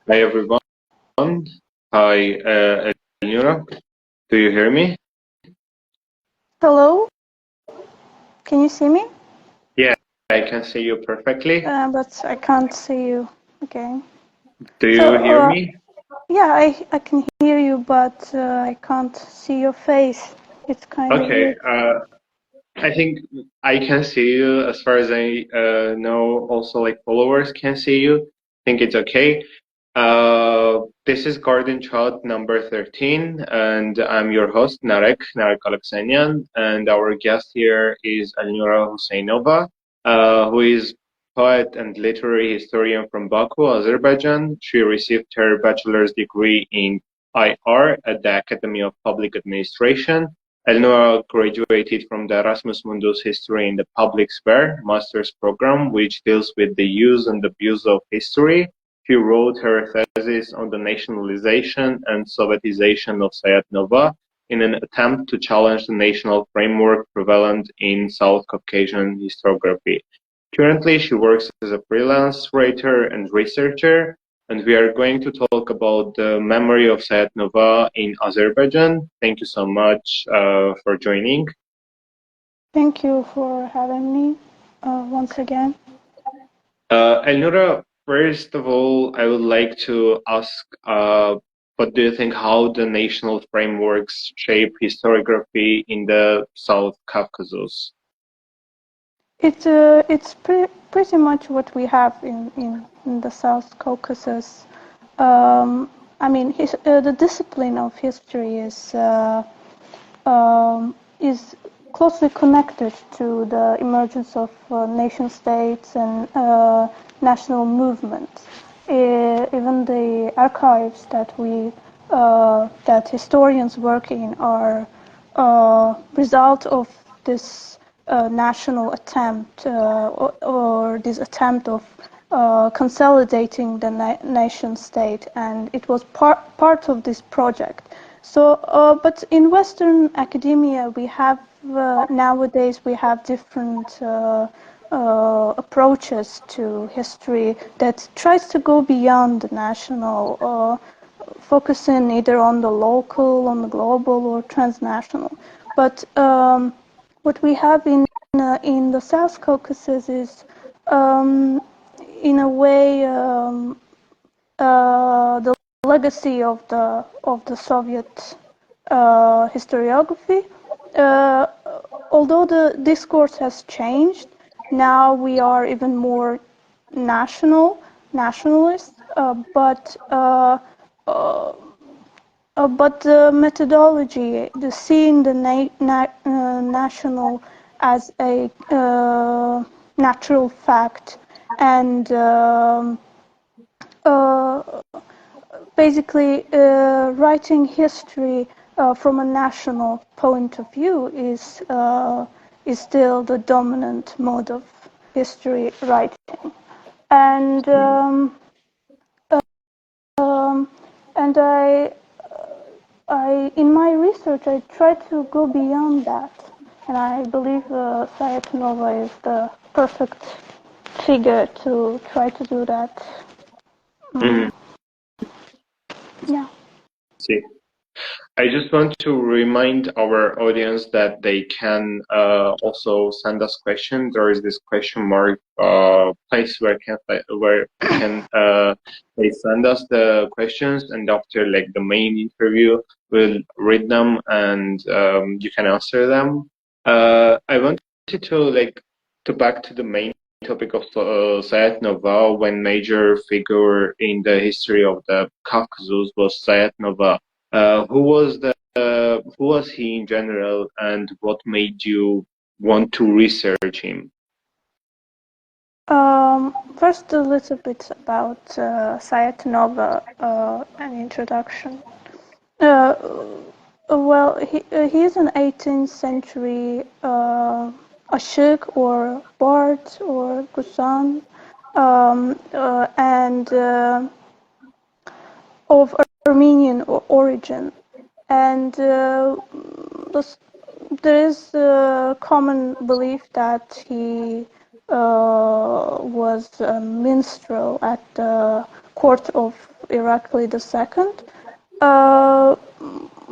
Hi everyone. Hi Elnura. Do you hear me? Hello. Can you see me? Yeah, I can see you perfectly. But I can't see you. Okay. Do you hear me? Yeah, I can hear you, but I can't see your face. It's kind of Okay. weird. I think I can see you as far as I know. Also, like followers can see you. I think it's okay. This is Garden Child number 13, and I'm your host, Narek Aleksanyan, and our guest here is Elnura Huseynova, who is poet and literary historian from Baku, Azerbaijan. She received her bachelor's degree in IR at the Academy of Public Administration. Elnura graduated from the Erasmus Mundus History in the Public Sphere master's program, which deals with the use and abuse of history. She wrote her thesis on the nationalization and Sovietization of Sayat-Nova in an attempt to challenge the national framework prevalent in South Caucasian historiography. Currently, she works as a freelance writer and researcher, and we are going to talk about the memory of Sayat-Nova in Azerbaijan. Thank you so much for joining. Thank you for having me once again. Elnura, first of all, I would like to ask, what do you think how the national frameworks shape historiography in the South Caucasus? It's pretty much what we have in the South Caucasus. I mean, the discipline of history is closely connected to the emergence of nation states and national movements. Even the archives that historians work in are result of this national attempt or this attempt of consolidating the nation state, and it was part of this project. So, but in Western academia, we have nowadays we have different approaches to history that tries to go beyond the national, focusing either on the local, on the global, or transnational. But what we have in the South Caucasus is, in a way, the legacy of the Soviet historiography. Although the discourse has changed, now we are even more nationalist, but the methodology, the seeing the national as a natural fact, and basically writing history from a national point of view is still the dominant mode of history writing. And I in my research I try to go beyond that, and I believe Sayat-Nova is the perfect figure to try to do that. Yeah. See. I just want to remind our audience that they can also send us questions. There is this question mark place where they send us the questions, and after like the main interview, we'll read them and you can answer them. I wanted to back to the main topic of Sayat-Nova, when major figure in the history of the Caucasus was Sayat-Nova. Who was he in general, and what made you want to research him? First, a little bit about Sayat-Nova, an introduction. Well, he is an 18th century ashik or bard or gusan, and of Armenian origin. And there is a common belief that he was a minstrel at the court of Irakli II.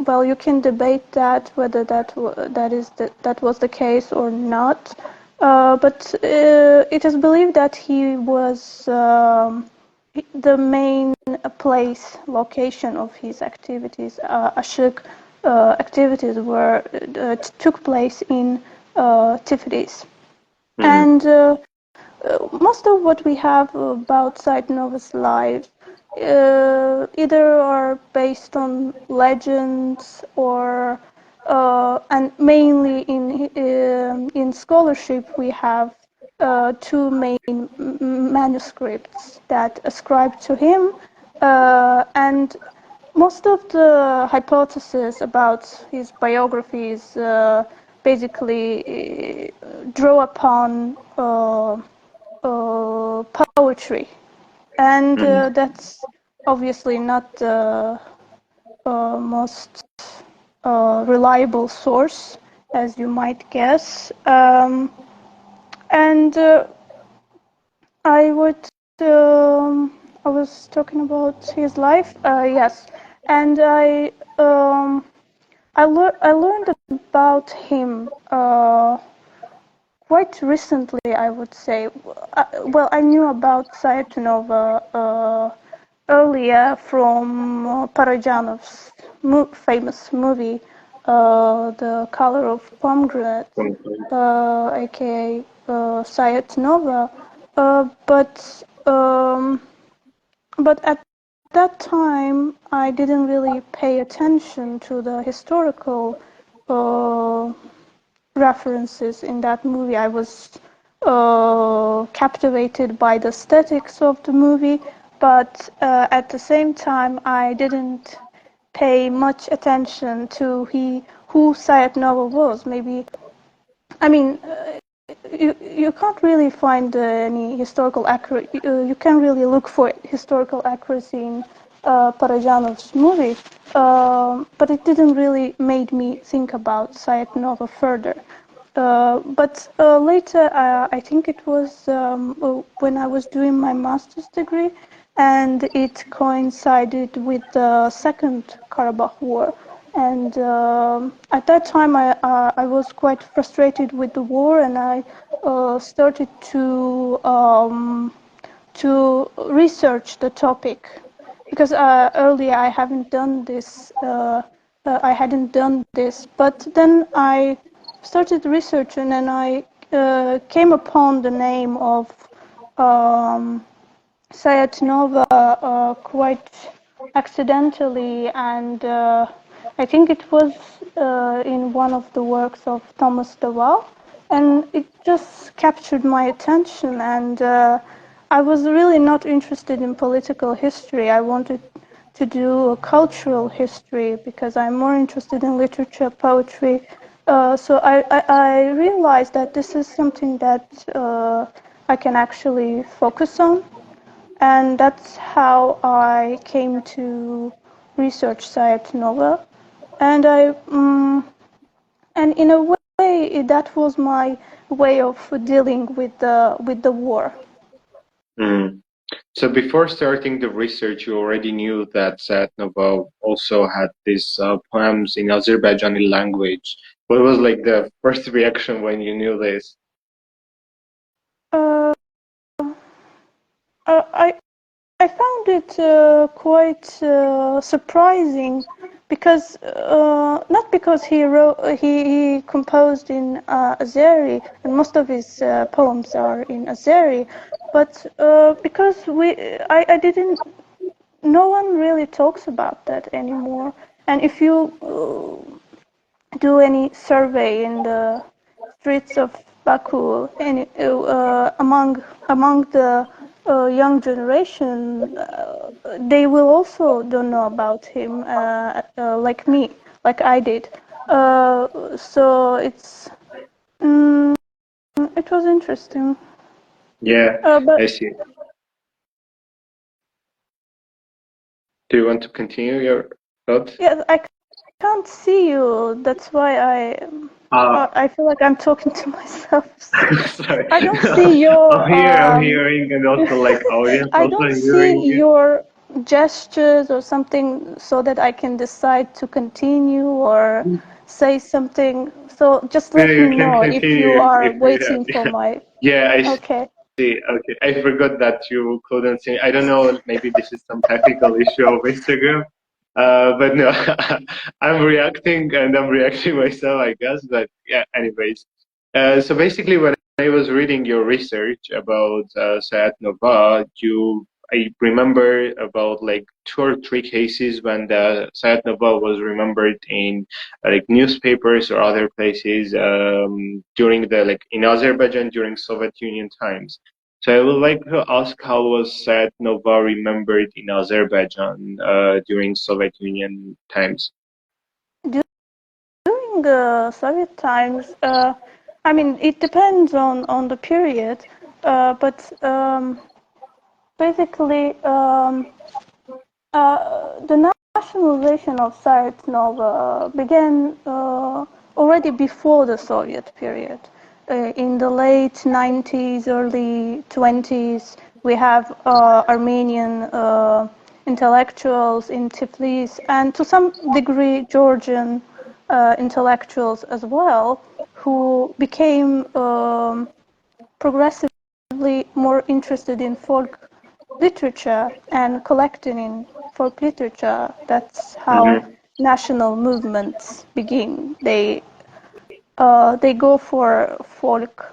Well, you can debate that whether that was the case or not, but it is believed that he was the main location of his activities. Ashik activities took place in Tiflis, and most of what we have about Sayat-Nova's life either are based on legends or and mainly in scholarship we have two main manuscripts that ascribe to him, and most of the hypotheses about his biographies basically draw upon poetry, and that's obviously not the most reliable source, as you might guess. And I was talking about his life, yes, and I learned about him quite recently, I would say. Well, I knew about Sayat-Nova earlier from Parajanov's famous movie, The Color of Pomegranate, aka Sayat-Nova, but at that time I didn't really pay attention to the historical references in that movie. I was captivated by the aesthetics of the movie, but at the same time I didn't pay much attention to who Sayat-Nova was. Maybe, I mean, you can't really find any historical accuracy. You can't really look for historical accuracy in Parajanov's movie, but it didn't really made me think about Sayat-Nova further. But later, I think it was when I was doing my master's degree, and it coincided with the Second Karabakh War. And at that time, I was quite frustrated with the war, and I started to research the topic, because earlier I hadn't done this. But then I started researching, and I came upon the name of Sayat-Nova quite accidentally, and I think it was in one of the works of Thomas de Waal, and it just captured my attention, and I was really not interested in political history. I wanted to do a cultural history because I'm more interested in literature, poetry. So I realized that this is something that I can actually focus on, and that's how I came to research Sayat-Nova. And and in a way, that was my way of dealing with the war. So before starting the research, you already knew that Sayat-Nova also had these poems in Azerbaijani language. What was like the first reaction when you knew this? I found it quite surprising, because not because he composed in Azeri, and most of his poems are in Azeri, but because I didn't. No one really talks about that anymore. And if you do any survey in the streets of Baku, among the young generation, they will also don't know about him, like me, like I did. So it was interesting. Yeah, But I see. Do you want to continue your thoughts? yeah, I can't see you. That's why I feel like I'm talking to myself. Sorry. I don't see your. I'm hearing, and also like audience I also don't see hearing you. your gestures or something so that I can decide to continue or say something? So just Yeah, let you me can know if you continue are if you have. waiting for my. Yeah, I Okay. see. Okay, I forgot that you couldn't see. I don't know. Maybe this is some technical issue of Instagram. But no, I'm reacting and I'm reacting myself, I guess. But yeah, anyways. So basically, when I was reading your research about Sayat-Nova, I remember about like 2 or 3 cases when the Sayat-Nova was remembered in like newspapers or other places during the like in Azerbaijan during Soviet Union times. So I would like to ask how was Sayat-Nova remembered in Azerbaijan during Soviet Union times? During the Soviet times, I mean, it depends on the period, but basically, the nationalization of Sayat-Nova began already before the Soviet period. In the late 90s, early 20s, we have Armenian intellectuals in Tiflis, and to some degree Georgian intellectuals as well, who became progressively more interested in folk literature and collecting in folk literature. That's how national movements begin. They go for folk,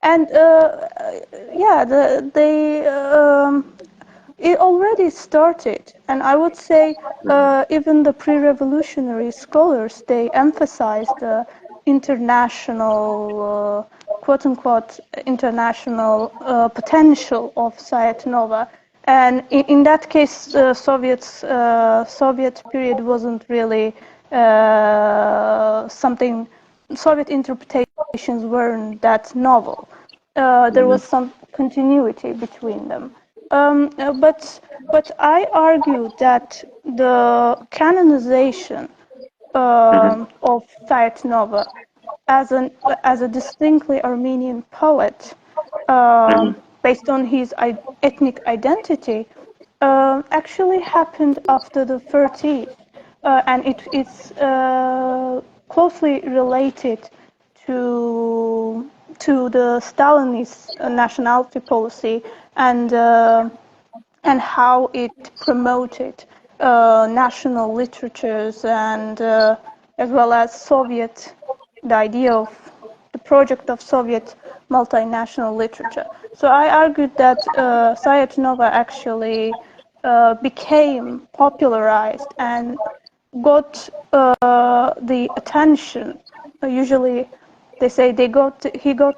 and yeah, it already started, and I would say even the pre-revolutionary scholars, they emphasized the international, quote-unquote, international potential of Sayat-Nova. And in that case, Soviet period wasn't really something, Soviet interpretations weren't that novel. There was some continuity between them. But I argue that the canonization of Sayat-Nova as a distinctly Armenian poet, based on his ethnic identity, actually happened after the 30s, and it's closely related to the Stalinist nationality policy and how it promoted national literatures and as well as the idea of the project of Soviet multinational literature. So I argued that Sayat-Nova actually became popularized and got the attention. Usually they say he got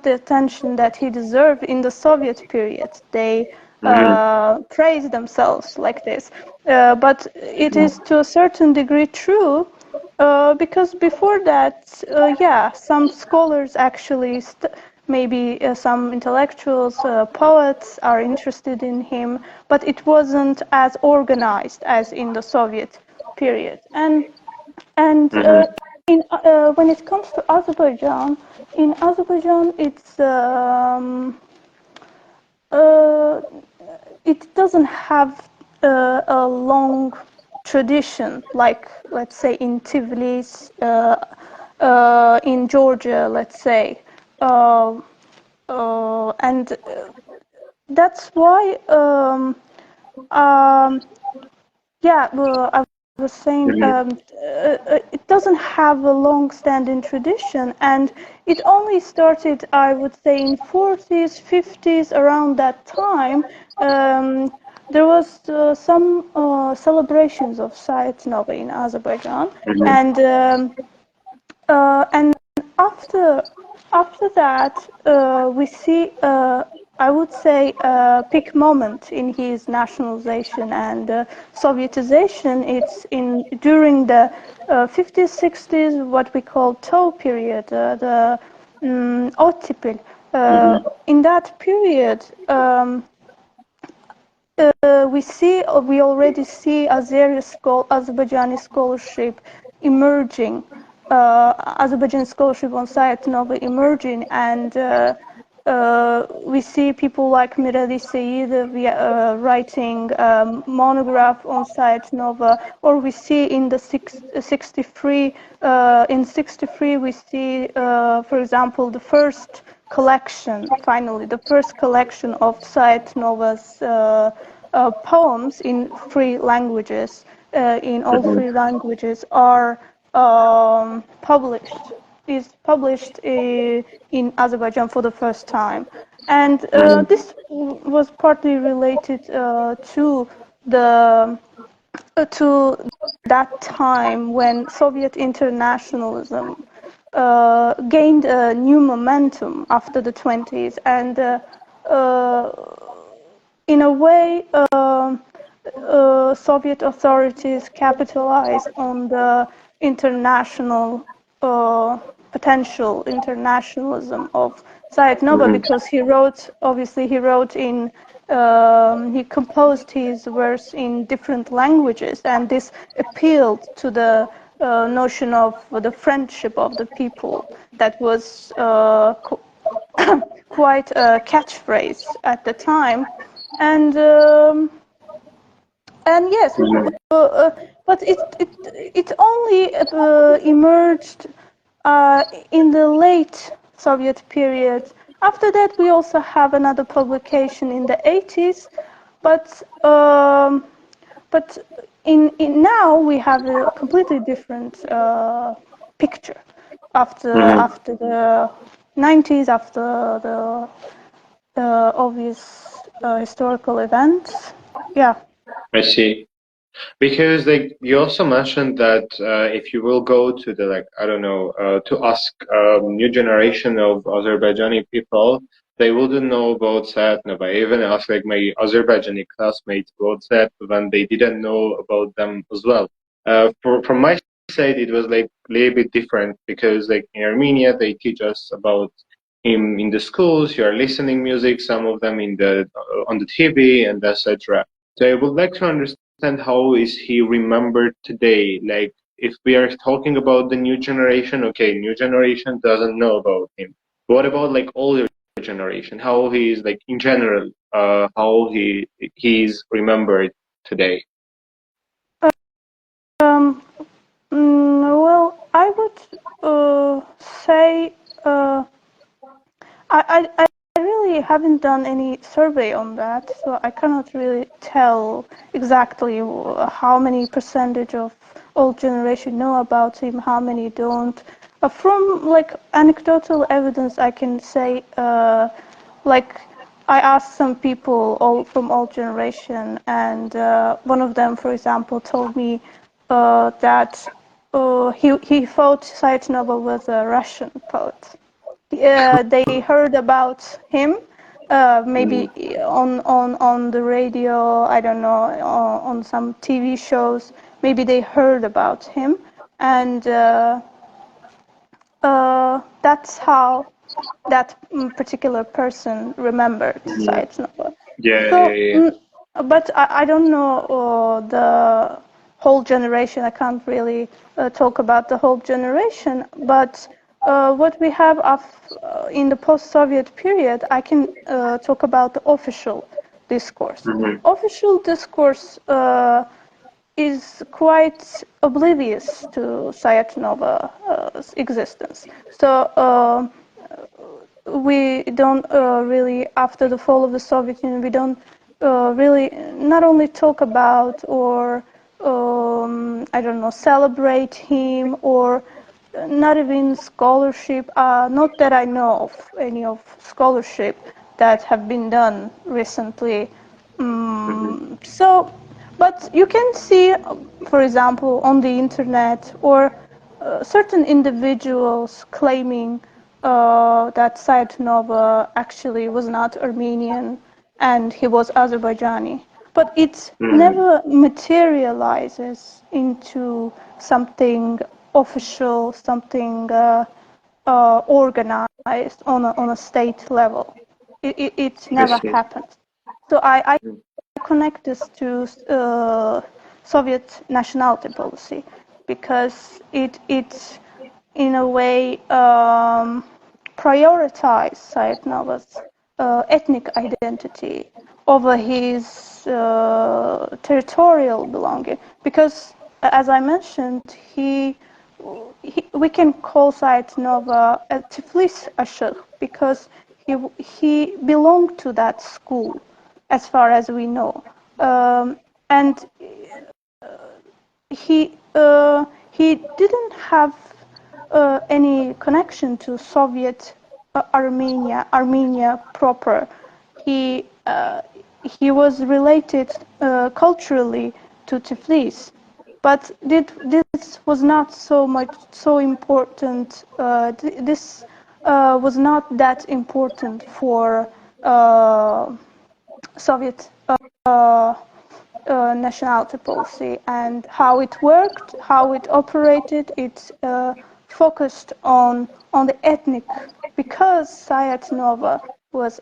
the attention that he deserved in the Soviet period. They praise themselves like this. But it is to a certain degree true, because before that, yeah, some scholars actually, maybe some intellectuals, poets are interested in him, but it wasn't as organized as in the Soviet period. And when it comes to Azerbaijan, in Azerbaijan, it doesn't have a long tradition, like, let's say, in Tiflis, in Georgia, let's say. And that's why, yeah, I was saying, it doesn't have a long-standing tradition, and it only started, I would say, in 40s, 50s, around that time. There was some celebrations of Sayat-Nova in Azerbaijan, and after that, we see, I would say, a peak moment in his nationalization and Sovietization. It's during the 50s, 60s, what we call TOW period, the ottipil. In that period, we already see Azerbaijani scholarship emerging, Azerbaijani scholarship on Sayat-Nova emerging, and we see people like Mirali Seyidov writing monograph on Sayat-Nova, or we see in the 63, in 63 we see, for example, the first collection, finally, the first collection of Sayat-Nova's poems in three languages, in all three languages are is published in Azerbaijan for the first time. And this was partly related to that time when Soviet internationalism gained a new momentum after the 20s, and in a way Soviet authorities capitalized on the international potential internationalism of Sayat-Nova, because he wrote he composed his verse in different languages, and this appealed to the notion of the friendship of the people. That was quite a catchphrase at the time, and yes, but it only emerged in the late Soviet period. After that, we also have another publication in the 80s, but in now we have a completely different picture after the 90s, after the obvious historical events. Yeah. I see. Because like you also mentioned that if you will go to the to ask new generation of Azerbaijani people, they wouldn't know about Sayat-Nova. I even asked like my Azerbaijani classmates about Sayat-Nova, and they didn't know about them as well. From my side, it was like a little bit different, because like in Armenia they teach us about him in the schools. You are listening music, some of them in the on the TV and etc. So I would like to understand, how is he remembered today? Like, if we are talking about the new generation, okay, new generation doesn't know about him. What about like older generation? How he is like in general? How he's remembered today? Well, I would say I really haven't done any survey on that, so I cannot really tell exactly how many percentage of old generation know about him, how many don't. From like anecdotal evidence, I can say like I asked some people from old generation, and one of them, for example, told me that he thought Sayat-Nova was a Russian poet. They heard about him, maybe on the radio, I don't know, on some TV shows. Maybe they heard about him, and that's how that particular person remembered Sayat-Nova. Yeah, So, yeah. but I don't know the whole generation. I can't really talk about the whole generation, but what we have in the post-Soviet period, I can talk about the official discourse. Official discourse is quite oblivious to Sayat-Nova's existence. So we don't really, after the fall of the Soviet Union, we don't really not only talk about or I don't know, celebrate him, or not even scholarship. Not that I know of any of scholarship that have been done recently. So, but you can see, for example, on the internet, or certain individuals claiming that Sayat-Nova actually was not Armenian and he was Azerbaijani. But it never materializes into something official, something organized on a state level. It never happened. So I connect this to Soviet nationality policy, because it in a way prioritize Sayat-Nova's ethnic identity over his territorial belonging, because, as I mentioned, we can call Sayat-Nova a Tiflis Ashik because he belonged to that school, as far as we know, and he didn't have any connection to Soviet Armenia proper. He was related culturally to Tiflis, but this was not so important. This was not that important for Soviet nationality policy, and how it worked, how it operated. It focused on the ethnic, because Sayat-Nova was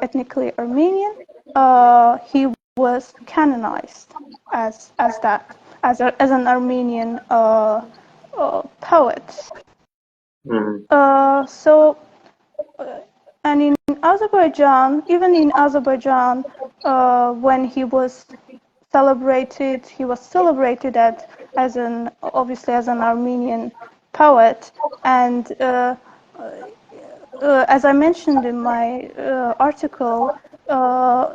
ethnically Armenian. He was canonized as an Armenian poet. And in Azerbaijan, even in Azerbaijan, when he was celebrated obviously as an Armenian poet, and as I mentioned in my article, the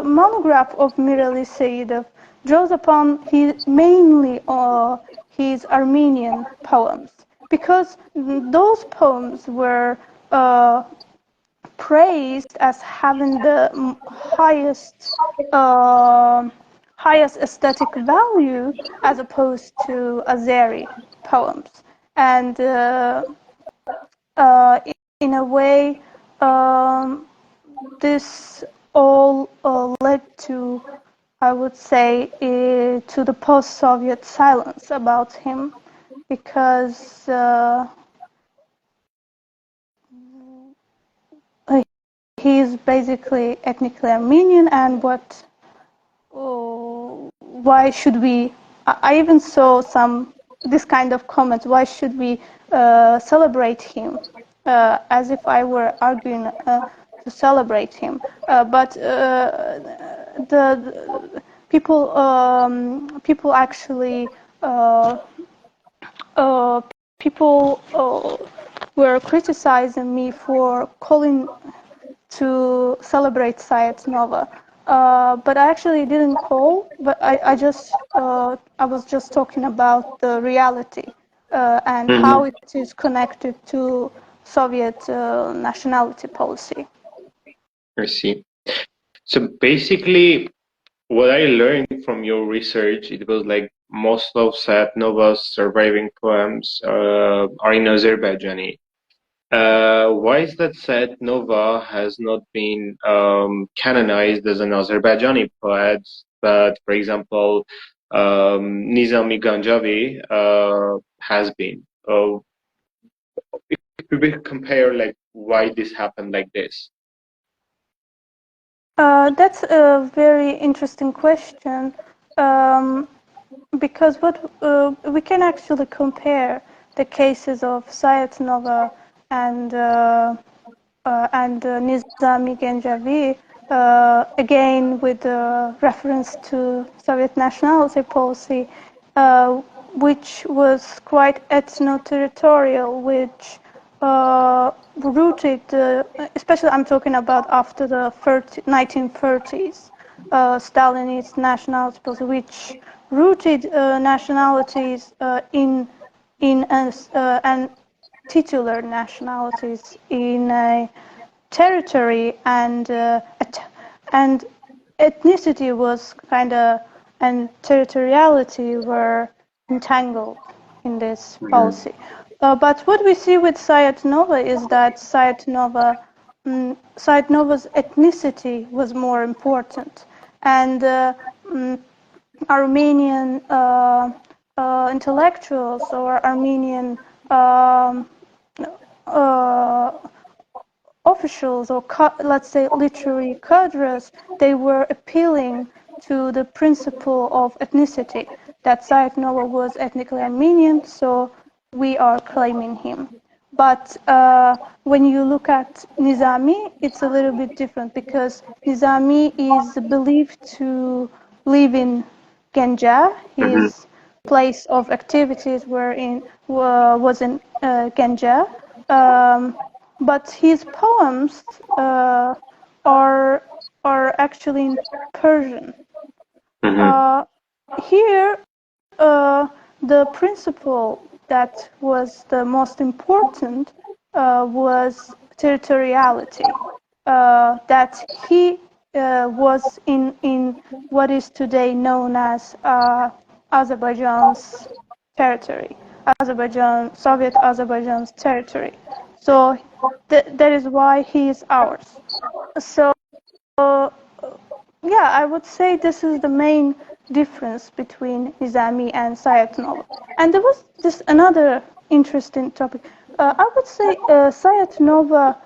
monograph of Mirali Seyidov draws upon mainly his Armenian poems, because those poems were praised as having the highest aesthetic value, as opposed to Azeri poems. And in a way, this all led to, I would say, to the post-Soviet silence about him, because he's basically ethnically Armenian, and why should we? I even saw this kind of comments. Why should we celebrate him? As if I were arguing to celebrate him. But the people actually were criticizing me for calling to celebrate Sayat-Nova. But I actually didn't call, but I was just talking about the reality and how it is connected to Soviet nationality policy. I see. So basically, what I learned from your research, it was like most of Sayat-Nova's surviving poems are in Azerbaijani. Why is that Sayat-Nova has not been canonized as an Azerbaijani poet, but, for example, Nizami Ganjavi has been? If we compare, like, why this happened like this? That's a very interesting question, because we can actually compare the cases of Sayat-Nova and Nizami Ganjavi, again with reference to Soviet nationality policy, which was quite ethno-territorial, which rooted, especially I'm talking about after the 1930s, Stalinist nationality policy, which rooted nationalities in and titular nationalities in a territory, and ethnicity was and territoriality were entangled in this policy. But what we see with Sayat-Nova is that Sayat-Nova's ethnicity was more important, and Armenian intellectuals or Armenian officials, or let's say literary cadres, they were appealing to the principle of ethnicity. that Sayat-Nova was ethnically Armenian, so we are claiming him. But when you look at Nizami, it's a little bit different because Nizami is believed to live in Ganja. His place of activities was in Ganja. But his poems are actually in Persian. Here, the principle that was the most important was territoriality. That he was in what is today known as Azerbaijan's territory, Soviet Azerbaijan's territory. So that is why he is ours. So yeah, I would say this is the main difference between Nizami and Sayat-Nova. And there was this another interesting topic. I would say Sayat-Nova,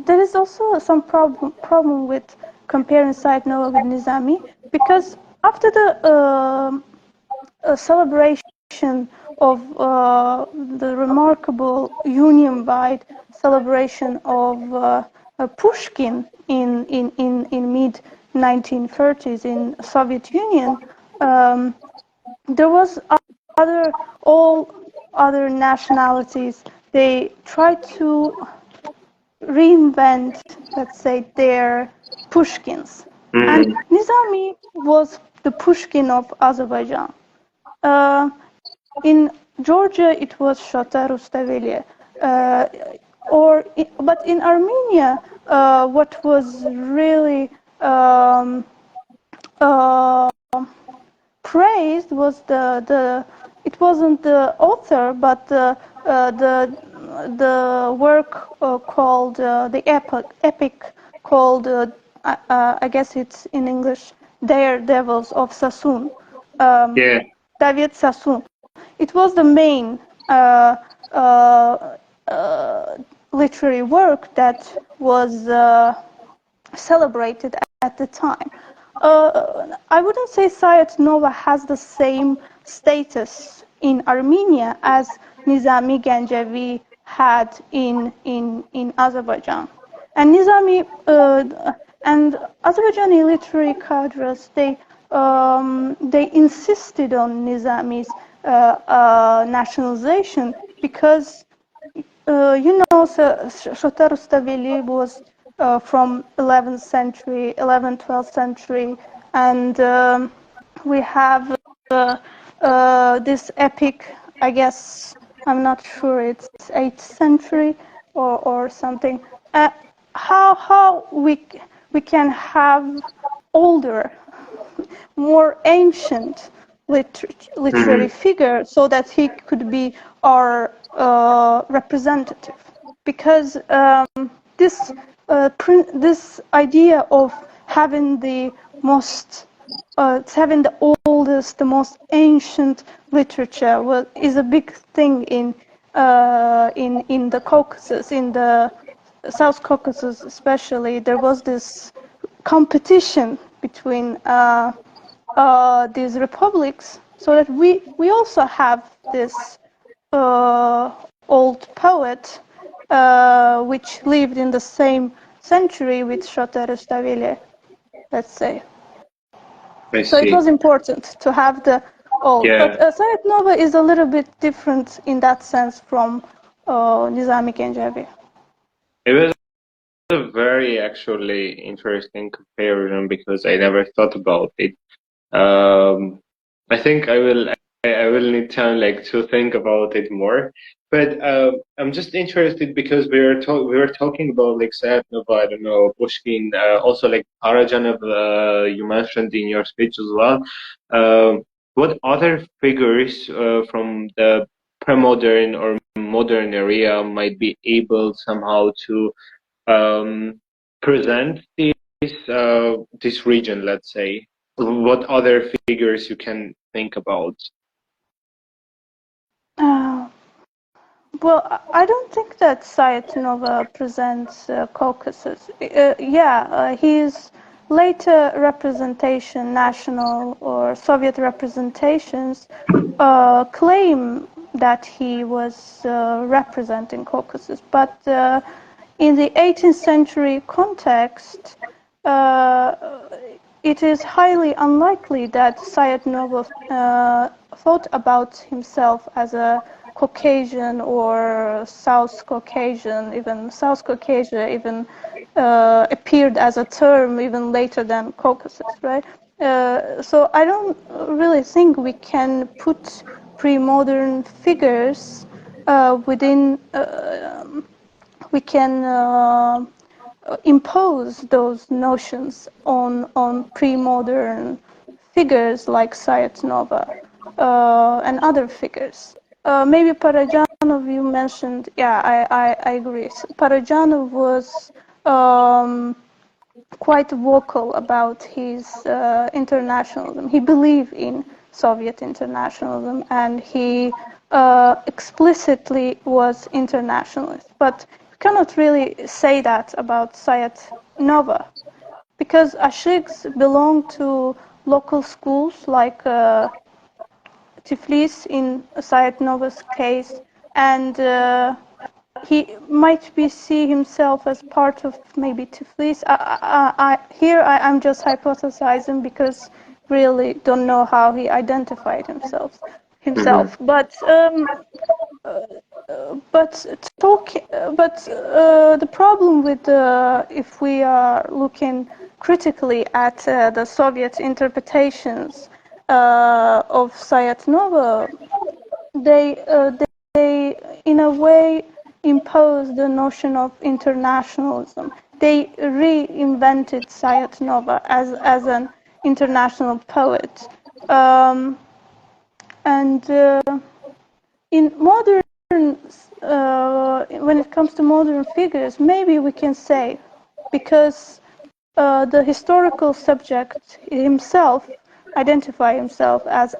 there is also some problem with comparing Sayat-Nova with Nizami, because after the celebration of the remarkable union-wide celebration of Pushkin in mid 1930s in Soviet Union, there was all other nationalities. They tried to reinvent, let's say, their Pushkins, and Nizami was the Pushkin of Azerbaijan. In Georgia, it was Shota Rustaveli. But in Armenia, what was really praised was it wasn't the author, but the work called the epic called I guess it's in English, Daredevils of Sassoon. David Sassoon. It was the main literary work that was celebrated at the time. I wouldn't say Sayat-Nova has the same status in Armenia as Nizami Ganjavi had in Azerbaijan. And Nizami and Azerbaijani literary cadres, they insisted on Nizami's nationalization because Shota Rustaveli was from 11th century, 11th, 12th century, and we have this epic, I guess, I'm not sure, it's 8th century or something. How we can have older, more ancient literary figure so that he could be our representative, because this idea of having the oldest, the most ancient literature is a big thing in the Caucasus, in the South Caucasus especially. There was this competition between these republics, so that we also have this old poet which lived in the same century with Shota Rustaveli, let's say. So it was important to have the old. Yeah. But Sayat-Nova is a little bit different in that sense from Nizami Ganjavi. It was a very actually interesting comparison because I never thought about it. I think I will need time to think about it more. But I'm just interested because we were talking about Sayat-Nova, I don't know, Pushkin, also Arajanov, you mentioned in your speech as well. What other figures from the pre-modern or modern area might be able somehow to present this region, let's say? What other figures you can think about? Well, I don't think that Sayat-Nova presents Caucasus. He's later representation, national or Soviet representations, claim that he was representing Caucasus. But in the 18th century context, it is highly unlikely that Sayat-Nova thought about himself as a Caucasian or South Caucasian. Even South Caucasia even appeared as a term even later than Caucasus, right? So I don't really think we can put pre-modern figures within, we can impose those notions on pre-modern figures like Sayat-Nova and other figures. Maybe Parajanov, you mentioned, yeah, I agree. Parajanov was quite vocal about his internationalism. He believed in Soviet internationalism, and he explicitly was internationalist. But you cannot really say that about Sayat-Nova, because Ashiks belong to local schools like Tiflis in Sayat-Nova's case, and he might see himself as part of maybe Tiflis. Here I'm just hypothesizing because really don't know how he identified himself. But the problem with if we are looking critically at the Soviet interpretations of Sayat-Nova, they in a way impose the notion of internationalism. They reinvented Sayat-Nova as an international poet, and in modern, when it comes to modern figures, maybe we can say, because the historical subject himself identify himself as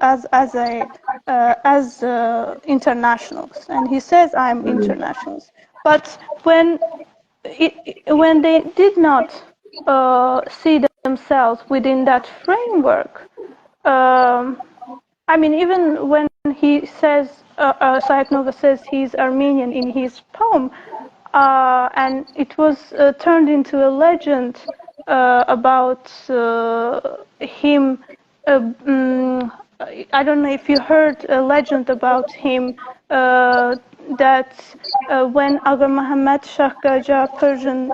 internationalist, and he says I'm internationalist. But when they did not see themselves within that framework, I mean, even when he says, Sayat-Nova says he's Armenian in his poem, and it was turned into a legend about him. I don't know if you heard a legend about him that when Aga Muhammad Shah Qajar, Persian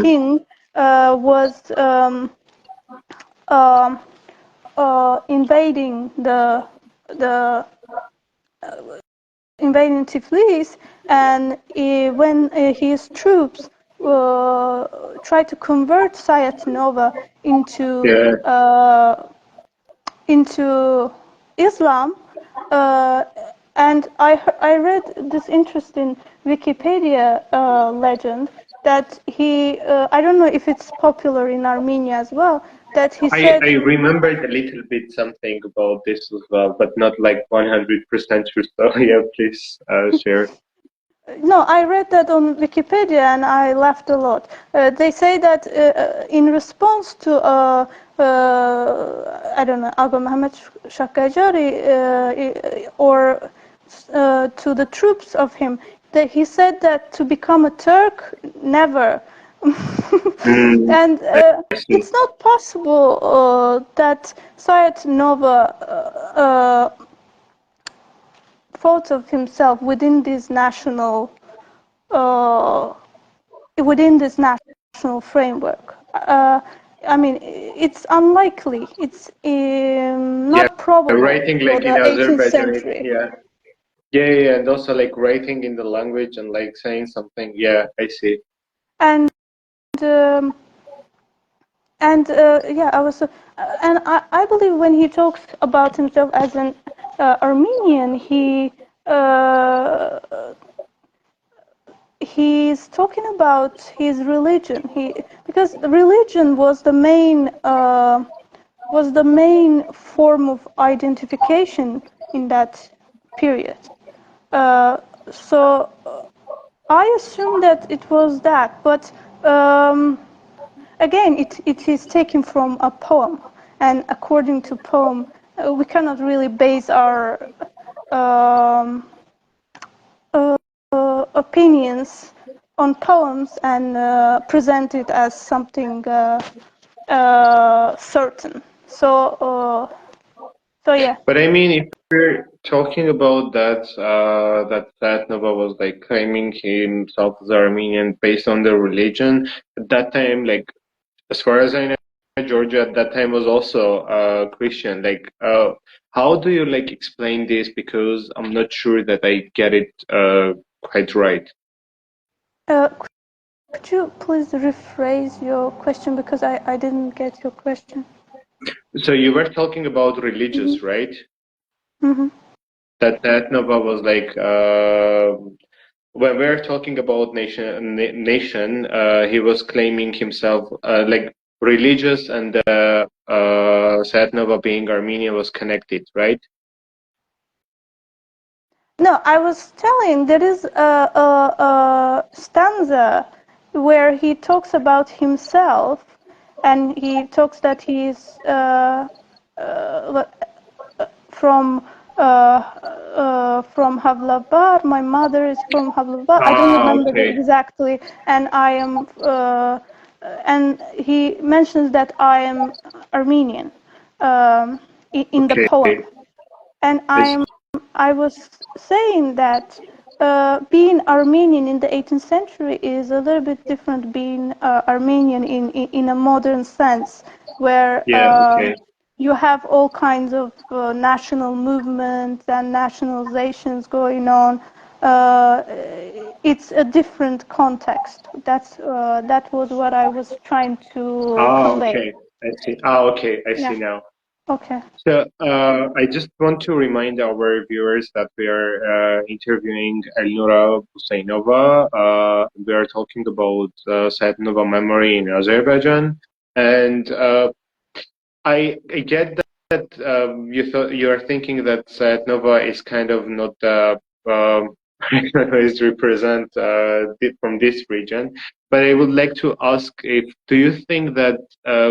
king, was invading invading Tiflis, and when his troops tried to convert Sayat-Nova into Islam, and I read this interesting Wikipedia legend that he, I don't know if it's popular in Armenia as well, that he said... I remembered a little bit something about this as well, but not like 100% sure. So yeah, please share. No, I read that on Wikipedia and I laughed a lot. They say that in response to, I don't know, Aga Muhammad Shah Qajari, or to the troops of him, that he said that to become a Turk, never. And it's not possible that Sayat-Nova thought of himself within this national framework. I mean, it's unlikely. It's not probable. Writing like in Azerbaijani, yeah, and also like writing in the language and like saying something. Yeah, I see. And yeah, I was, and I believe when he talks about himself as an Armenian, he's talking about his religion. Because religion was the main form of identification in that period. So I assume that it was that, but again, it is taken from a poem, and according to poem, we cannot really base our opinions on poems and present it as something certain. So yeah. But I mean, if we're talking about that, that Sayat-Nova was like claiming himself as Armenian based on the religion, at that time, like, as far as I know, Georgia at that time was also Christian. Like, how do you like explain this? Because I'm not sure that I get it quite right. Could you please rephrase your question, because I didn't get your question. So you were talking about religious, Mm-hmm. right? Mm-hmm. That Nova was like when we're talking about nation, he was claiming himself like religious, and Sayat-Nova being Armenian was connected, right? No, I was telling there is a stanza where he talks about himself, and he talks that he's from Havlabar. My mother is from Havlabar. I don't remember exactly, and I am. And he mentions that I am Armenian in the poem, and I was saying that being Armenian in the 18th century is a little bit different being Armenian in a modern sense, where you have all kinds of national movements and nationalizations going on. It's a different context. That was what I was trying to convey. Okay, I see. Okay, I see now. Okay. So I just want to remind our viewers that we are interviewing Elnura Huseynova. We are talking about Sayat-Nova memory in Azerbaijan, and I get that you are thinking that Sayat-Nova is kind of not is represent from this region, but I would like to ask, do you think that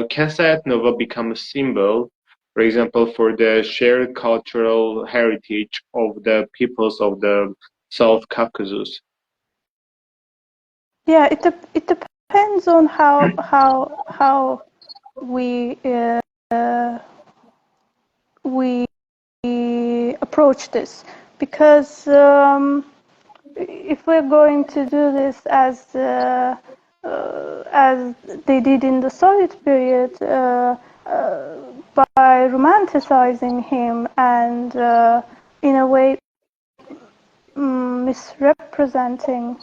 can Sayat-Nova become a symbol, for example, for the shared cultural heritage of the peoples of the South Caucasus? Yeah, it depends on how we approach this, because if we're going to do this as they did in the Soviet period, by romanticizing him and in a way misrepresenting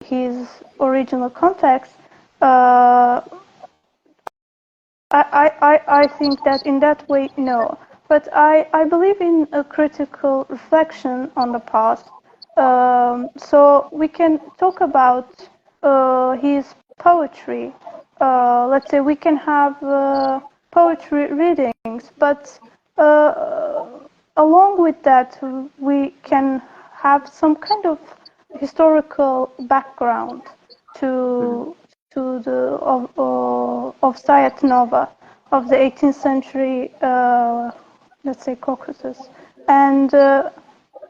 his original context, I think that in that way, no. But I believe in a critical reflection on the past. So we can talk about his poetry. Let's say we can have poetry readings, but along with that, we can have some kind of historical background to the of Sayat-Nova of the 18th century, let's say Caucasus, and to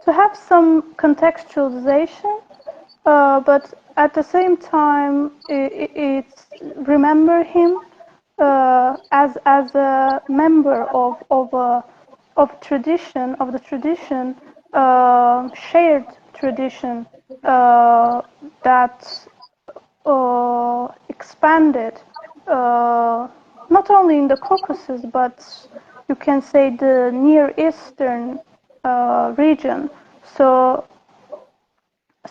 have some contextualization, but at the same time, it's remember him as a member of tradition, of the tradition, shared tradition that expanded not only in the Caucasus, but you can say the Near Eastern region. So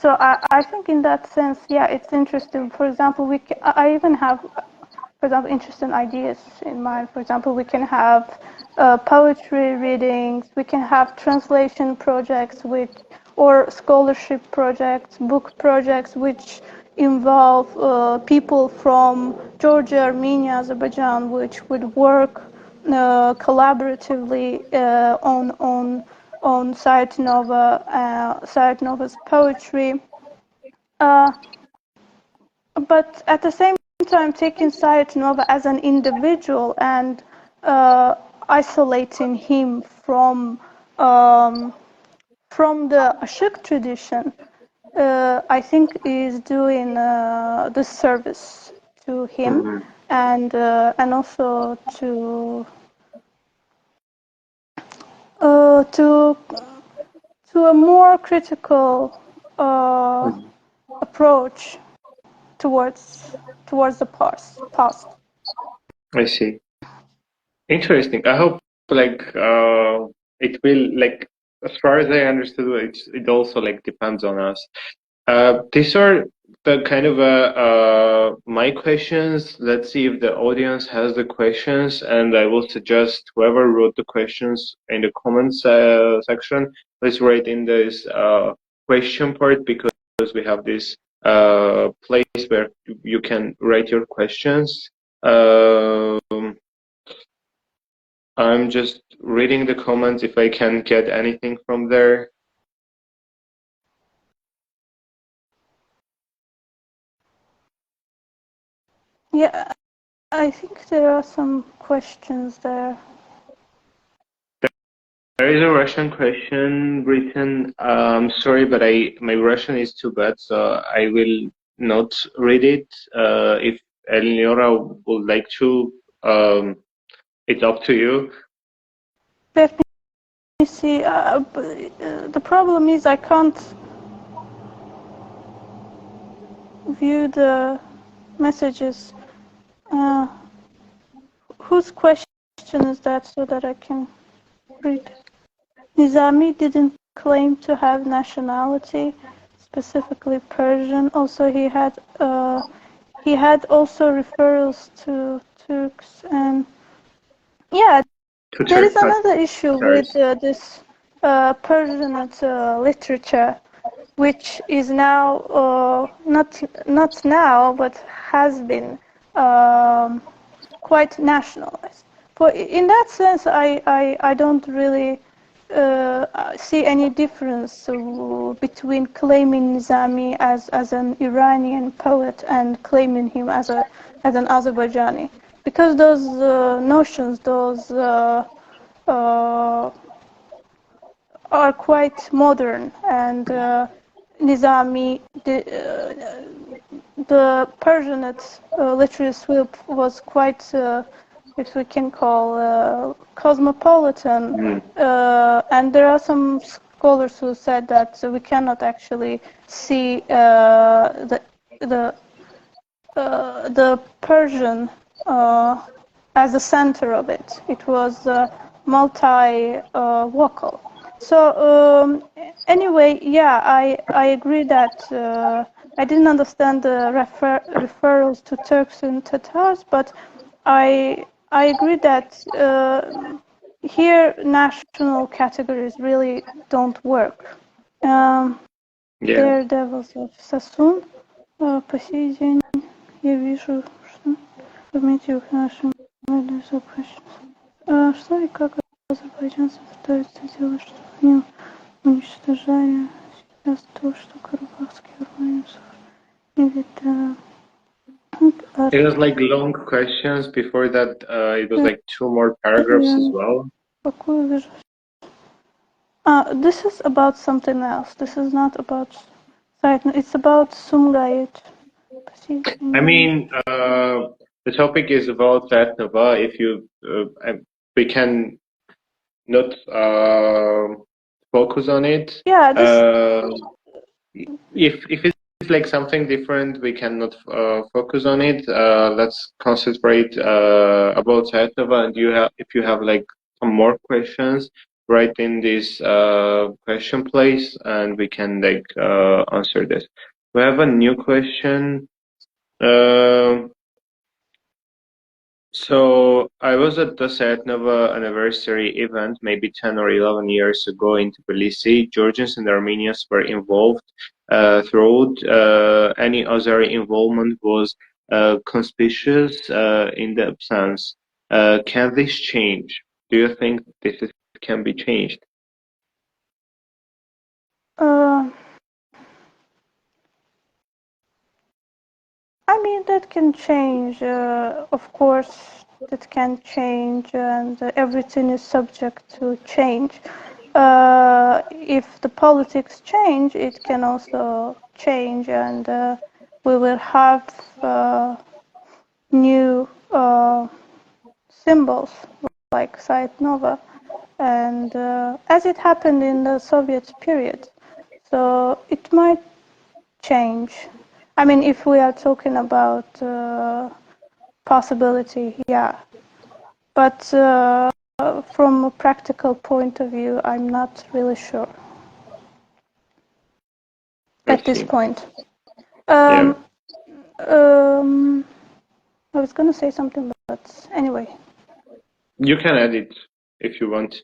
I think in that sense, yeah, it's interesting. For example, I even have, for example, interesting ideas in mind. For example, we can have poetry readings, we can have translation projects or scholarship projects, book projects, which involve people from Georgia, Armenia, Azerbaijan, which would work collaboratively on Sayat-Nova, Sayat-Nova's poetry. But at the same time taking Sayat-Nova as an individual and isolating him from the Ashik tradition, I think is doing disservice to him and also to a more critical approach towards the past. I see. Interesting. I hope like it will like as far as I understood it also like depends on us. These are the kind of my questions. Let's see if the audience has the questions, and I will suggest whoever wrote the questions in the comments section, let's write in this question part, because we have this place where you can write your questions. I'm just reading the comments if I can get anything from there. Yeah, I think there are some questions there. There is a Russian question written. Sorry, but my Russian is too bad, so I will not read it. If Elnura would like to, it's up to you. Let me see. The problem is I can't view the messages. Whose question is that, so that I can read? Nizami didn't claim to have nationality, specifically Persian. Also, he had also referrals to Turks, and yeah, there is another issue with this Persianate literature, which is now not now, but has been quite nationalized. But in that sense, I don't really see any difference between claiming Nizami as an Iranian poet and claiming him as an Azerbaijani, because those notions, those are quite modern, and Nizami, the Persianate literary sweep was quite, if we can call, cosmopolitan, and there are some scholars who said that we cannot actually see the Persian as the center of it. It was multi-vocal. So anyway, yeah, I agree that I didn't understand the referrals to Turks and Tatars, but I agree that here national categories really don't work. Daredevils of Sassoon, по сей день я вижу, что в комитете нашим что и как азербайджанцы пытаются делать, чтобы они уничтожали сейчас то, что карабахские армянцы или It was like long questions. Before that, it was like 2 more paragraphs as well. This is about something else. This is not about Sayat-Nova. It's about Sumgayit. I mean, the topic is about Sayat-Nova. If you, we can not focus on it. Yeah. If it's like something different, we cannot focus on it. Let's concentrate about Sayat-Nova. And if you have like some more questions, write in this question place, and we can like answer this. We have a new question. So I was at the Sayat-Nova anniversary event maybe 10 or 11 years ago in Tbilisi. Georgians and Armenians were involved throughout. Any other involvement was conspicuous in the absence. Can this change? Do you think this can be changed? I mean, that can change. Of course, that can change, and everything is subject to change. If the politics change, it can also change, and we will have new symbols like Sayat-Nova, and as it happened in the Soviet period. So it might change. I mean, if we are talking about possibility, yeah. But from a practical point of view, I'm not really sure at this point. Yeah. I was going to say something, but anyway. You can add it if you want.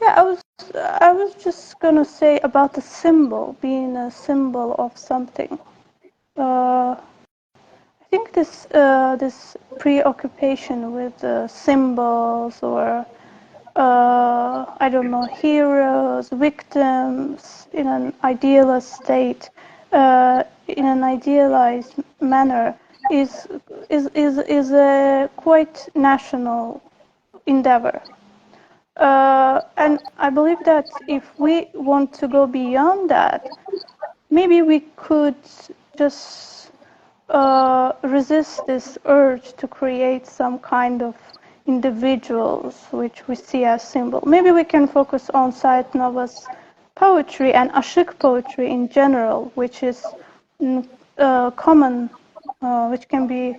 Yeah, I was just going to say about the symbol, being a symbol of something. I think this preoccupation with symbols or I don't know, heroes, victims in an idealized state, in an idealized manner, is a quite national endeavor. And I believe that if we want to go beyond that, maybe we could just resist this urge to create some kind of individuals which we see as symbol. Maybe we can focus on Sayat-Nova's poetry and Ashik poetry in general, which is common, which can be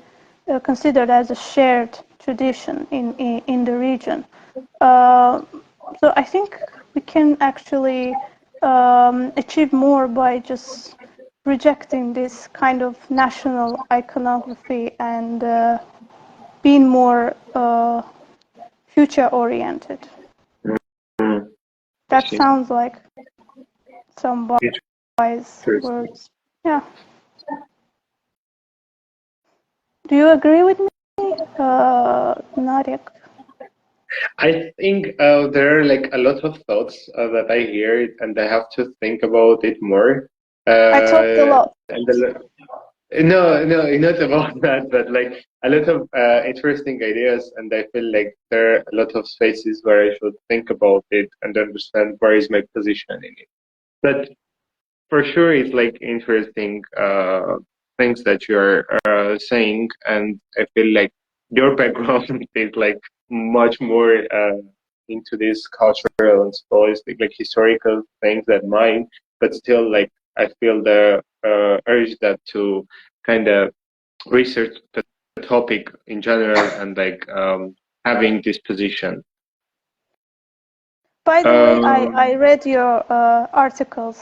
considered as a shared tradition in the region. So I think we can actually achieve more by just rejecting this kind of national iconography and being more future-oriented. Mm. That sounds like some wise words. Yeah. Do you agree with me, Narek? I think there are like a lot of thoughts that I hear and I have to think about it more. I talked a lot. No, not about that, but like a lot of interesting ideas, and I feel like there are a lot of spaces where I should think about it and understand where is my position in it. But for sure, it's like interesting things that you're saying, and I feel like your background is like much more into this cultural and scholastic, like historical things than mine. But still, like I feel the urge that to kind of research the topic in general and like having this position. By the way, I read your articles.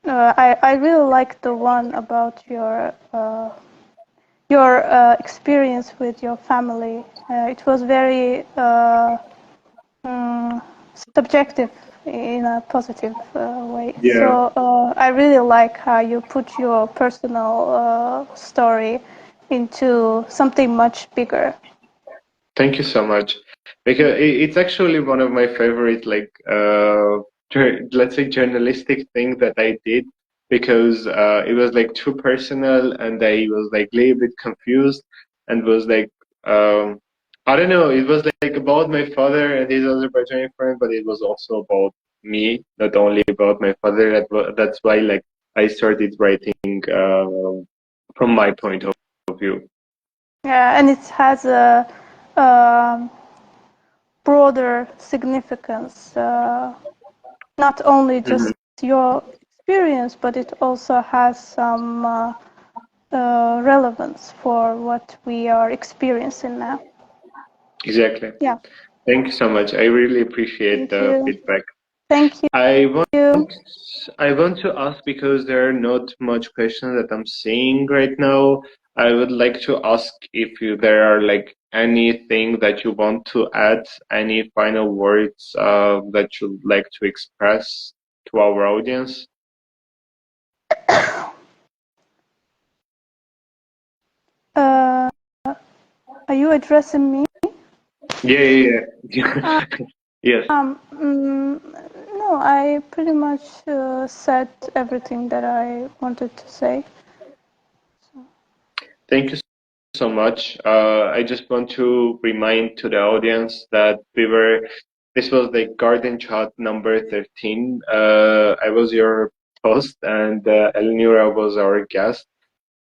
I really like the one about your experience with your family. It was very subjective in a positive way. Yeah. So I really like how you put your personal story into something much bigger. Thank you so much. Because it's actually one of my favorite, like, let's say, journalistic things that I did, because it was like too personal, and I was like a little bit confused, and was like, I don't know, it was like about my father and his Azerbaijani friend, but it was also about me, not only about my father. That's why, like, I started writing from my point of view. Yeah, and it has a broader significance, not only just your experience, but it also has some relevance for what we are experiencing now. Exactly. Yeah. Thank you so much. I really appreciate the feedback. Thank you. I want to ask, because there are not much questions that I'm seeing right now. I would like to ask if there are like anything that you want to add, any final words that you'd like to express to our audience. Are you addressing me? Yeah. Yes. No, I pretty much said everything that I wanted to say. Thank you so much. I just want to remind to the audience that this was the Garden Chat number 13. I was your host and Elnura was our guest.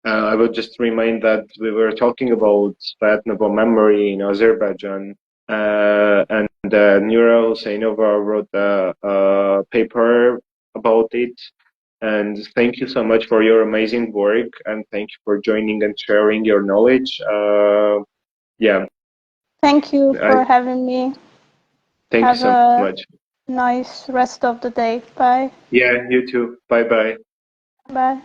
I would just remind that we were talking about Sayat-Nova memory in Azerbaijan, and Elnura Huseynova wrote a paper about it. And thank you so much for your amazing work, and thank you for joining and sharing your knowledge. Yeah. Thank you for having me. Thank you so much. Nice rest of the day. Bye. Yeah, you too. Bye bye. Bye.